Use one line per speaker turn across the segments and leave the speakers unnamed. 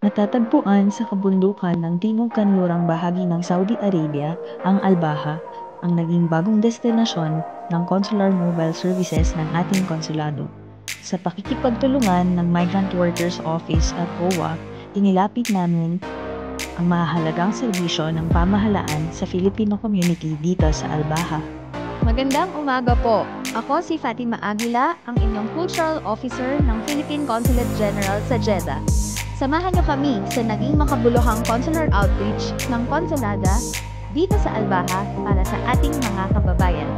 Natatagpuan sa kabundukan ng timog kanlurang bahagi ng Saudi Arabia, ang Albaha, ang naging bagong destinasyon ng Consular Mobile Services ng ating konsulado. Sa pakikipagtulungan ng Migrant Workers Office at OWA, inilapit namin ang mahalagang serbisyo ng pamahalaan sa Filipino community dito sa Albaha.
Magandang umaga po. Ako si Fatima Aguila, ang inyong Cultural Officer ng Philippine Consulate General sa Jeddah. Samahan niyo kami sa naging makabuluhang consular outreach ng konsulada dito sa Albaha para sa ating mga kababayan.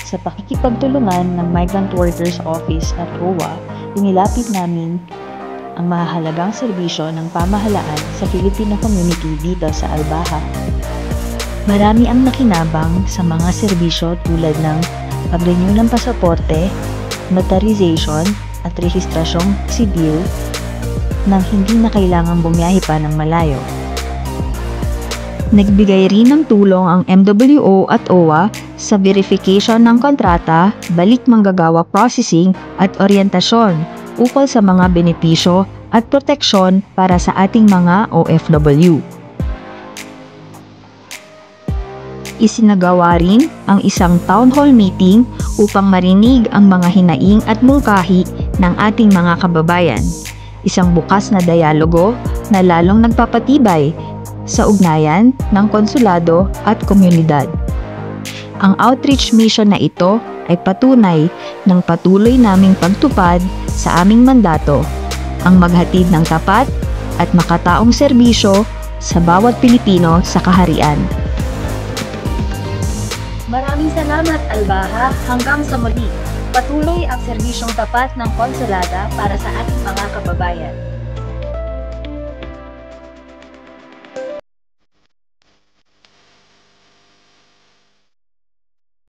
Sa pakikipagtulungan ng Migrant Workers Office at OWA, inilapit namin ang mahalagang serbisyo ng pamahalaan sa Filipino community dito sa Albaha. Marami ang nakinabang sa mga serbisyo tulad ng pag-renew ng pasaporte, notarization at rehistrasyong sibil nang hindi na kailangang bumiyahe pa ng malayo. Nagbigay rin ng tulong ang MWO at OWA sa verification ng kontrata, balik manggagawa processing at oryentasyon ukol sa mga benepisyo at proteksyon para sa ating mga OFW. Isinagawa rin ang isang town hall meeting upang marinig ang mga hinaing at mungkahi ng ating mga kababayan. Isang bukas na dialogo na lalong nagpapatibay sa ugnayan ng konsulado at komunidad. Ang outreach mission na ito ay patunay ng patuloy naming pagtupad sa aming mandato, ang maghatid ng tapat at makataong serbisyo sa bawat Pilipino sa kaharian.
Maraming salamat, Albaha. Hanggang sa muli. Patuloy ang serbisyong tapat ng konsulada para sa ating mga kababayan.